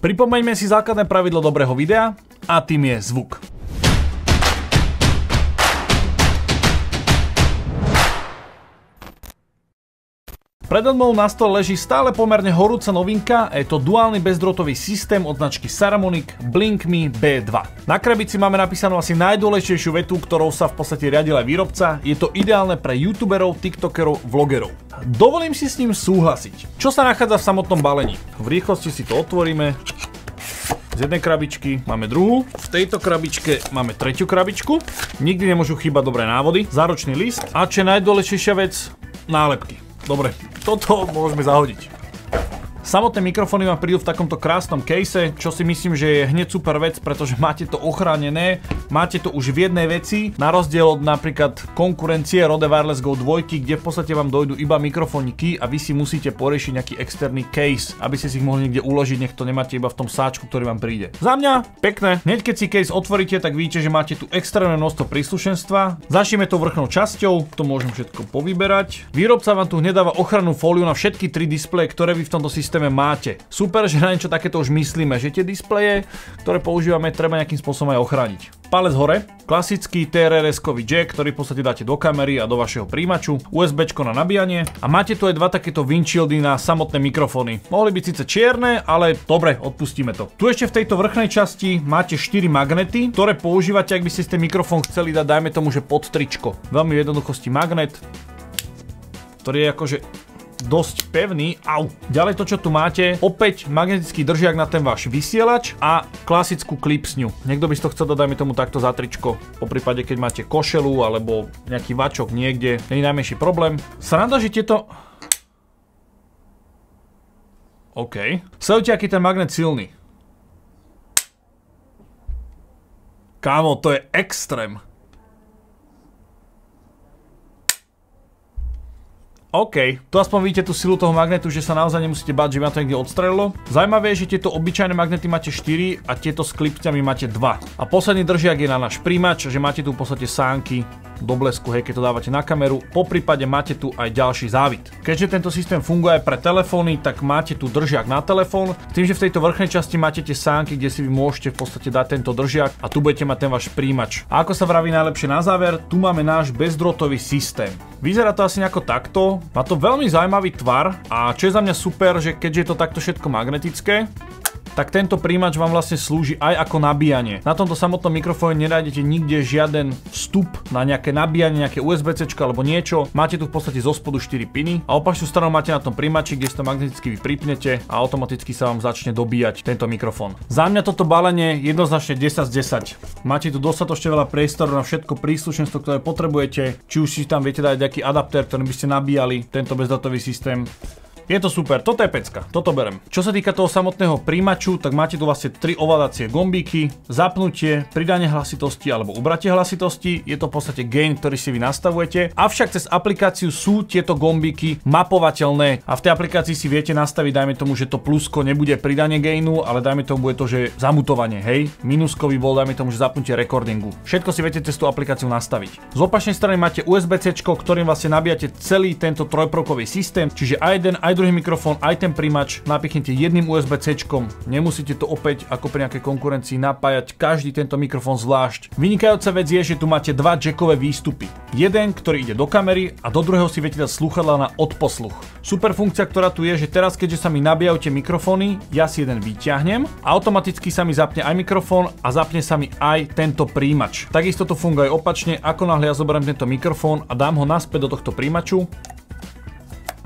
Pripomeňme si základné pravidlo dobrého videa a tým je zvuk. Predo mnou na stole leží stále pomerne horúca novinka, je to duálny bezdrôtový systém od značky Saramonic BlinkMe B2. Na krabici máme napísanú asi najdôležitejšiu vetu, ktorou sa v podstate riadil aj výrobca. Je to ideálne pre youtuberov, tiktokerov, vlogerov. Dovolím si s ním súhlasiť. Čo sa nachádza v samotnom balení? V rýchlosti si to otvoríme. Z jednej krabičky máme druhú, v tejto krabičke máme tretiu krabičku. Nikdy nemôžu chýbať dobré návody, záručný list a čo je najdôležitejšia vec, nálepky. Dobre, toto môžeme zahodiť. Samotné mikrofóny vám prídu v takomto krásnom case, čo si myslím, že je hneď super vec, pretože máte to ochránené, máte to už v jednej veci, na rozdiel od napríklad konkurencie Rode Wireless Go 2, kde v podstate vám dojdú iba mikrofóniky a vy si musíte poriešiť nejaký externý case, aby ste si ich mohli niekde uložiť, nech to nemáte iba v tom sáčku, ktorý vám príde. Za mňa pekné, hneď keď si case otvoríte, tak vidíte, že máte tu extrémne množstvo príslušenstva. Začneme to vrchnou časťou, to môžem všetko povyberať. Výrobca vám tu hneď dáva ochrannú fóliu na všetky 3 displeje, ktoré vy v tomto systéme máte. Super, že na niečo takéto už myslíme, že tie displeje, ktoré používame, treba nejakým spôsobom aj ochrániť. Palec hore, klasický TRRS-kový jack, ktorý v podstate dáte do kamery a do vašeho príjimaču, USBčko na nabíjanie a máte tu aj dva takéto windshieldy na samotné mikrofóny. Mohli byť síce čierne, ale dobre, odpustíme to. Tu ešte v tejto vrchnej časti máte 4 magnety, ktoré používate, ak by ste ten mikrofón chceli dať, dajme tomu, že pod tričko. Veľmi v jednoduchosti magnet, ktorý je akože dosť pevný. Au. Ďalej to, čo tu máte, opäť magnetický držiak na ten váš vysielač a klasickú klipsňu. Niekto by si to chcel dať, dajme tomu takto za tričko, poprípade keď máte košelu alebo nejaký vačok niekde, nie je najmenší problém. Sranda, že tieto... OK. Sledujte, aký ten magnet silný. Kámo, to je extrém. OK, tu aspoň vidíte tú silu toho magnetu, že sa naozaj nemusíte báť, že vám to niekde odstrelilo. Zaujímavé je, že tieto obyčajné magnety máte 4 a tieto s klipcami máte 2. A posledný držiak je na náš príjimač, že máte tu v podstate sánky do blesku, hej, keď to dávate na kameru. Poprípade máte tu aj ďalší závit. Keďže tento systém funguje aj pre telefóny, tak máte tu držiak na telefón. S tým, že v tejto vrchnej časti máte tie sánky, kde si vy môžete v podstate dať tento držiak a tu budete mať ten váš príjimač. A ako sa vraví najlepšie na záver, tu máme náš bezdrôtový systém. Vyzerá to asi nejako takto. Má to veľmi zaujímavý tvar a čo je za mňa super, že keďže je to takto všetko magnetické, tak tento príjimač vám vlastne slúži aj ako nabíjanie. Na tomto samotnom mikrofóne nenájdete nikde žiaden vstup na nejaké nabíjanie, nejaké USB-C alebo niečo. Máte tu v podstate zo spodu 4 piny a opačnú stranu máte na tom príjimači, kde si to magneticky vy pripnete a automaticky sa vám začne dobíjať tento mikrofón. Za mňa toto balenie jednoznačne 10 z 10. Máte tu dostatočne veľa priestoru na všetko príslušenstvo, ktoré potrebujete. Či už si tam viete dať nejaký adaptér, ktorým by ste nabíjali tento bezdrôtový systém. Je to super, toto je pecka, toto berem. Čo sa týka toho samotného príjimaču, tak máte tu vlastne 3 ovládacie gombíky, zapnutie, pridanie hlasitosti alebo ubratie hlasitosti, je to v podstate gain, ktorý si vy nastavujete, avšak cez aplikáciu sú tieto gombíky mapovateľné a v tej aplikácii si viete nastaviť, dajme tomu, že to plusko nebude pridanie gainu, ale dajme tomu, bude to, že zamutovanie, hej, minusko by bol, dajme tomu, že zapnutie recordingu. Všetko si viete cez tú aplikáciu nastaviť. Z opačnej strany máte USB-C, ktorým vlastne nabíjate celý tento trojprvkový systém, čiže aj jeden, aj druhý mikrofón, aj ten príjimač napichnete jedným USB-C-čkom. Nemusíte to opäť ako pri nejakej konkurencii napájať každý tento mikrofón zvlášť. Vynikajúca vec je, že tu máte dva jackové výstupy. Jeden, ktorý ide do kamery a do druhého si viete dať slúchadlá na odposluch. Super funkcia, ktorá tu je, že teraz keďže sa mi nabíjajú tie mikrofóny, ja si jeden vyťahnem a automaticky sa mi zapne aj mikrofón a zapne sa mi aj tento príjimač. Takisto to funguje opačne, ako náhle ja zoberiem tento mikrofón a dám ho naspäť do tohto príjimaču.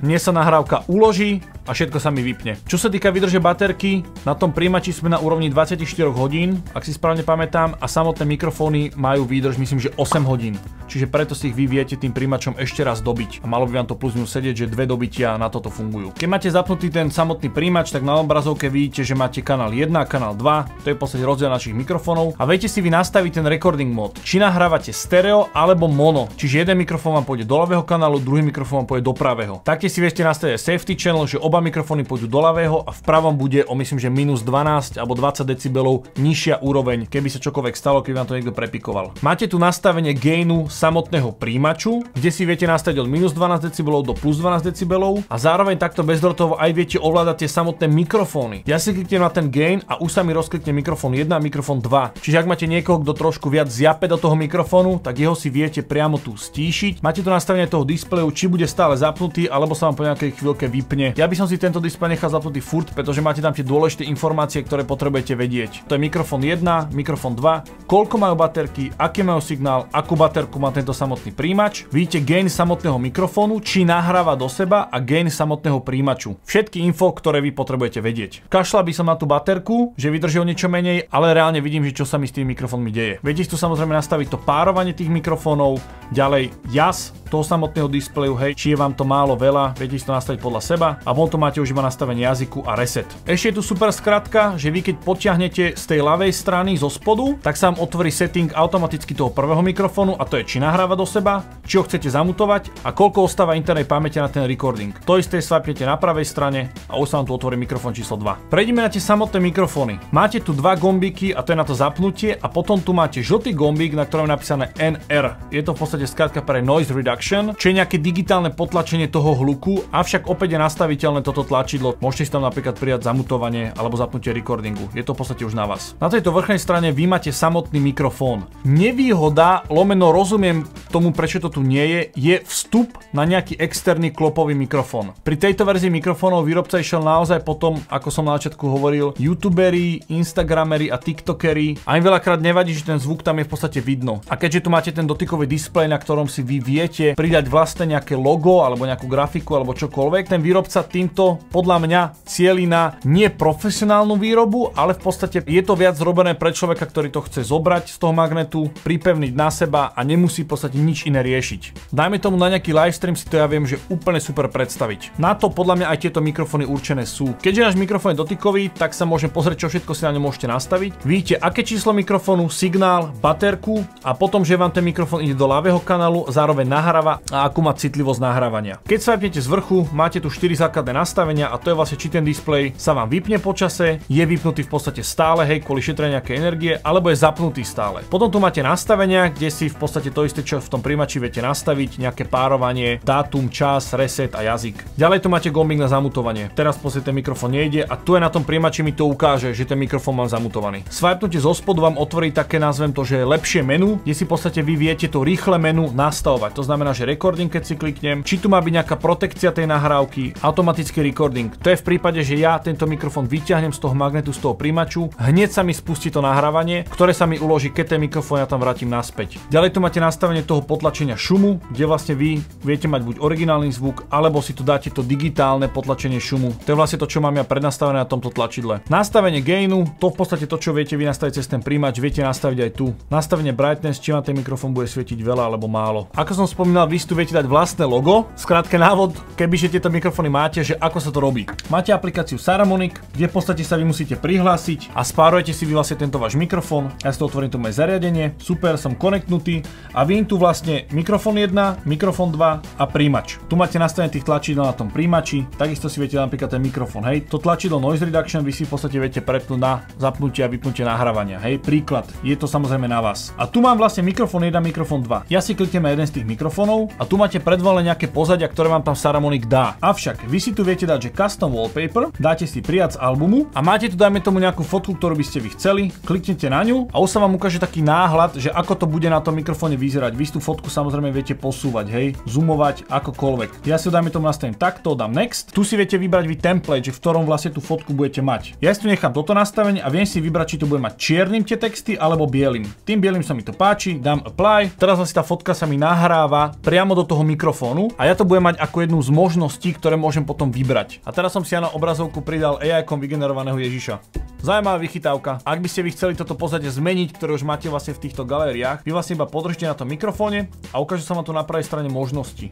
Mne sa nahrávka uloží a všetko sa mi vypne. Čo sa týka výdrže baterky, na tom príjimači sme na úrovni 24 hodín, ak si správne pamätám, a samotné mikrofóny majú výdrž, myslím, že 8 hodín. Čiže preto si ich vy viete tým príjimačom ešte raz dobiť. A malo by vám to plus minus sedieť, že 2 dobitia na toto fungujú. Keď máte zapnutý ten samotný príjimač, tak na obrazovke vidíte, že máte kanál 1 a kanál 2, to je v podstate rozdiel našich mikrofónov a viete si vy nastaviť ten recording mod. Či nahrávate stereo alebo mono, čiže jeden mikrofón vám pôjde do ľavého kanálu, druhý mikrofón vám pôjde do pravého. Taktiež si viete nastaviť safety channel, že oba mikrofóny pôjdu do ľavého a v pravom bude o myslím, že minus 12 alebo 20 decibelov nižšia úroveň, keby sa čokoľvek stalo, keby vám to niekto prepikoval. Máte tu nastavenie gainu samotného príjimaču, kde si viete nastaviť od minus 12 decibelov do plus 12 decibelov a zároveň takto bezdrotovo aj viete ovládať tie samotné mikrofóny. Ja si kliknem na ten gain a už sa mi rozklikne mikrofón 1 a mikrofón 2. Čiže ak máte niekoho, kto trošku viac zjape do toho mikrofónu, tak jeho si viete priamo tu stíšiť. Máte tu nastavenie toho displeju, či bude stále zapnutý, alebo sa vám po nejakej chvíľke vypne. Ja by som si tento displej nechal zapnutý furt, pretože máte tam tie dôležité informácie, ktoré potrebujete vedieť. To je mikrofón 1, mikrofón 2, koľko majú baterky, aký majú signál, akú baterku má tento samotný príjimač. Vidíte gain samotného mikrofónu, či nahráva do seba a gain samotného príjimaču. Všetky info, ktoré vy potrebujete vedieť. Kašľal by som na tú baterku, že vydrží o niečo menej, ale reálne vidím, že čo sa mi s tými mikrofónmi deje. Viete si tu samozrejme nastaviť to párovanie tých mikrofónov, ďalej jas toho samotného displeju, hej, či je vám to málo veľa, viete si to nastaviť podľa seba a potom máte už iba nastavenie jazyku a reset. Ešte je tu super skratka, že vy keď potiahnete z tej ľavej strany zo spodu, tak sa vám otvorí setting automaticky toho prvého mikrofónu a to je či nahráva do seba, či ho chcete zamutovať a koľko ostáva internej pamäte na ten recording. To isté swipnete na pravej strane a už sa vám tu otvorí mikrofón číslo 2. Prejdeme na tie samotné mikrofóny. Máte tu dva gombíky a to je na to zapnutie a potom tu máte žltý gombík, na ktorom je napísané NR. Je to v podstate skratka pre noise reduction, čo je nejaké digitálne potlačenie toho hluku, avšak opäť je nastaviteľné toto tlačidlo. Môžete si tam napríklad prijať zamutovanie alebo zapnutie recordingu. Je to v podstate už na vás. Na tejto vrchnej strane vy máte samotný mikrofón. Nevýhoda, lomeno rozumiem tomu, prečo to tu nie je vstup na nejaký externý klopový mikrofón. Pri tejto verzii mikrofónov výrobca išiel naozaj potom, ako som na začiatku hovoril, youtuberi, instagrameri a tiktokeri. A im veľakrát nevadí, že ten zvuk tam je v podstate vidno. A keďže tu máte ten dotykový displej, na ktorom si vy viete pridať vlastne nejaké logo alebo nejakú grafiku alebo čokoľvek, ten výrobca týmto podľa mňa cieli na nie profesionálnu výrobu, ale v podstate je to viac zrobené pre človeka, ktorý to chce zobrať z toho magnetu, pripevniť na seba a nemusí v podstate nič iné riešiť. Dajme tomu na nejaký livestream si to ja viem, že úplne super predstaviť. Na to podľa mňa aj tieto mikrofóny určené sú. Keďže náš mikrofón je dotykový, tak sa môžem pozrieť, čo všetko si na ňom môžete nastaviť. Vidíte, aké číslo mikrofónu, signál, baterku a potom, že vám ten mikrofón ide do ľavého kanálu, zároveň nahráva a akú má citlivosť nahrávania. Keď swipnete z vrchu, máte tu 4 základné nastavenia a to je vlastne, či ten displej sa vám vypne po čase, je vypnutý v podstate stále, hej, kvôli šetreniu nejakej energie, alebo je zapnutý stále. Potom tu máte nastavenia, kde si v podstate to isté, čo v tom príjimači viete nastaviť, nejaké párovanie, dátum, čas, reset a jazyk. Ďalej tu máte gombík na zamutovanie. Teraz v podstate ten mikrofón nejde a tu je na tom príjimači mi to ukáže, že ten mikrofón mám zamutovaný. Swipnutie zo spodu vám otvorí také, nazvem to, že je lepšie menu, kde si v podstate vy viete to rýchle menu nastavovať. To znamená, že recording, keď si kliknem, či tu má byť nejaká protekcia tej nahrávky, automatický recording. To je v prípade, že ja tento mikrofón vyťahnem z toho magnetu, z toho príjimaču, hneď sa mi spustí to nahrávanie, ktoré sa mi uloží, keď ten mikrofón ja tam vrátim naspäť. Ďalej tu máte nastavenie toho potlačenia šumu, kde vlastne vy viete mať buď originálny zvuk, alebo si tu dáte to digitálne potlačenie šumu. To je vlastne to, čo mám ja prednastavené na tomto tlačidle. Nastavenie gainu, to v podstate to, čo viete vy nastaviť cez ten príjimač, viete nastaviť aj tu. Nastavenie brightness, či vám ten mikrofón bude svietiť veľa alebo málo. Ako som spomínal, vy tu viete dať vlastné logo. Skrátke návod, kebyže tieto mikrofóny máte, že ako sa to robí. Máte aplikáciu Saramonic, kde v podstate sa vy musíte prihlásiť a spárujete si vy vlastne tento váš mikrofón. Ja si to otvorím to moje zariadenie. Super, som konektnutý a vy tu vlastne mikrofón 1, mikrofón 2 a príjimač. Tu máte nastavené tých tlačidel na tom príjimači. Takisto si viete napríklad ten mikrofón, hej. To tlačidlo noise reduction vy si v podstate viete prepnúť na zapnutie a vypnutie nahrávania, hej. Príklad, je to samozrejme na vás. A tu mám vlastne mikrofón 1, mikrofón 2. Ja si kliknem na jeden z tých mikrofónov a tu máte predvolené nejaké pozadia, ktoré vám tam Saramonic dá. Avšak vy si tu viete dať, že custom wallpaper, dáte si prijať z albumu a máte tu dajme tomu nejakú fotku, ktorú by ste vy chceli, kliknete na ňu a už sa vám ukáže taký náhľad, že ako to bude na tom mikrofóne vyzerať. Vy tú fotku samozrejme viete posúvať, hej, zoomovať akokoľvek. Ja si dajme tomu nastavím takto, dám next. Tu si viete vybrať vy template, že v ktorom vlastne tú fotku budete mať. Ja si tu nechám toto nastavenie a viem si vybrať, či to bude mať čiernym tie texty alebo bielým. Tým bielým sa mi to páči, dám apply. Teraz vlastne tá fotka sa mi nahráva priamo do toho mikrofónu a ja to budem mať ako jednu z možností, ktoré môžem potom vybrať. A teraz som si ja na obrazovku pridal AI-kom vygenerovaného Ježiša. Zaujímavá vychytávka. Ak by ste vy chceli toto pozadie zmeniť, ktoré už máte vlastne v týchto galériách, vy vlastne iba podržte na tom mikrofóne a ukáže sa vám tu na pravej strane možnosti.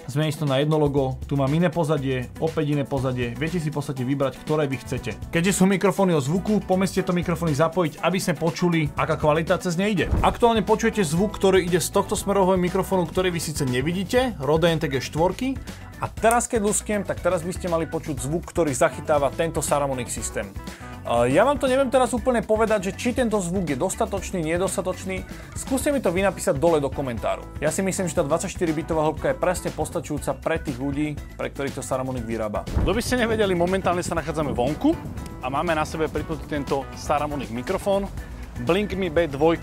Zmeniť to na jedno logo, tu mám iné pozadie, opäť iné pozadie, viete si v podstate vybrať, ktoré vy chcete. Keďže sú mikrofóny o zvuku, poďme si tieto mikrofóny zapojiť, aby sme počuli, aká kvalita cez ne ide. Aktuálne počujete zvuk, ktorý ide z tohto smerového mikrofónu, ktorý vy síce nevidíte, Rode NTG 4, A teraz keď lusknem, tak teraz by ste mali počuť zvuk, ktorý zachytáva tento Saramonic systém. Ja vám to neviem teraz úplne povedať, že či tento zvuk je dostatočný, nedostatočný. Skúste mi to vy napísať dole do komentáru. Ja si myslím, že tá 24-bitová hĺbka je presne postačujúca pre tých ľudí, pre ktorých to Saramonic vyrába. Kto by ste nevedeli, momentálne sa nachádzame vonku a máme na sebe pripnutý tento Saramonic mikrofón Blink Me B2.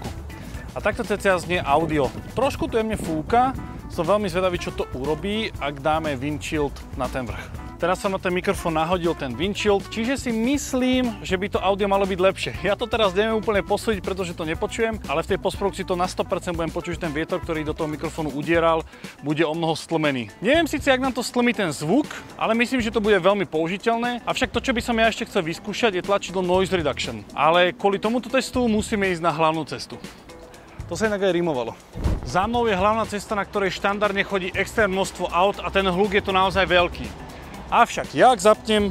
A takto cca znie audio. Trošku to jemne fúka, som veľmi zvedavý, čo to urobí, ak dáme windshield na ten vrch. Teraz som na ten mikrofón nahodil ten windshield, čiže si myslím, že by to audio malo byť lepšie. Ja to teraz neviem úplne posúdiť, pretože to nepočujem, ale v tej postprodukcii to na 100% budem počuť, že ten vietor, ktorý do toho mikrofónu udieral, bude o mnoho stlmený. Neviem síce, jak nám to stlmí ten zvuk, ale myslím, že to bude veľmi použiteľné. Avšak to, čo by som ja ešte chcel vyskúšať, je tlačidlo Noise Reduction. Ale kvôli tomuto testu musíme ísť na hlavnú cestu. To sa inak aj rimovalo. Za mnou je hlavná cesta, na ktorej štandardne chodí extrémne množstvo aut a ten hluk je tu naozaj veľký. Avšak, ja ak zapnem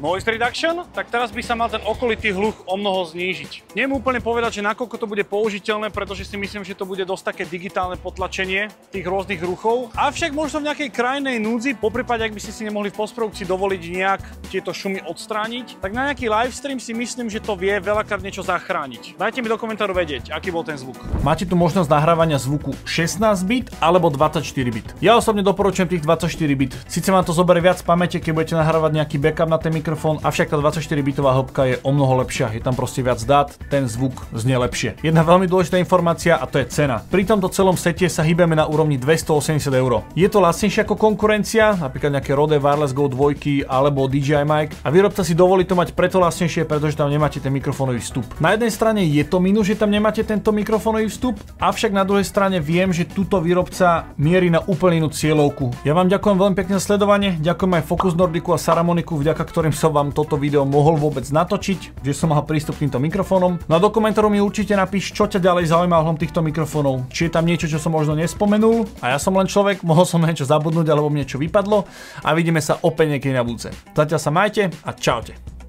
Noise Reduction, tak teraz by sa mal ten okolitý hluk o mnoho znížiť. Neviem úplne povedať, že nakoľko to bude použiteľné, pretože si myslím, že to bude dosť také digitálne potlačenie tých rôznych ruchov. Avšak možno v nejakej krajnej núdzi, poprípade ak by ste si nemohli v postprodukcii dovoliť nejak tieto šumy odstrániť, tak na nejaký livestream si myslím, že to vie veľakrát niečo zachrániť. Dajte mi do komentáru vedieť, aký bol ten zvuk. Máte tu možnosť nahrávania zvuku 16 bit alebo 24 bit. Ja osobne doporučujem tých 24 bit. Sice vám to zoberie viac pamäte, keď budete nahrávať nejaký backup na ten mikrofón, avšak tá 24-bitová hĺbka je o mnoho lepšia, je tam proste viac dát, ten zvuk znie lepšie. Jedna veľmi dôležitá informácia a to je cena. Pri tomto celom sete sa hýbeme na úrovni 280 €. Je to lacnejšie ako konkurencia, napríklad nejaké Rode Wireless Go 2 alebo DJI mic a výrobca si dovolí to mať preto lacnejšie, pretože tam nemáte ten mikrofónový vstup. Na jednej strane je to minus, že tam nemáte tento mikrofónový vstup, avšak na druhej strane viem, že túto výrobca mierí na úplne inú cieľovku. Ja vám ďakujem veľmi pekne za sledovanie, ďakujem aj Focus Nordicu a Saramonicu, vďaka ktorým som vám toto video mohol vôbec natočiť, že som mal prístup k týmto mikrofónom. No a do komentáru mi určite napíš, čo ťa ďalej zaujíma ohľadom týchto mikrofónov. Či je tam niečo, čo som možno nespomenul a ja som len človek, mohol som niečo zabudnúť alebo mi niečo vypadlo a vidíme sa opäť niekedy na budúce. Zatiaľ sa majte a čaute.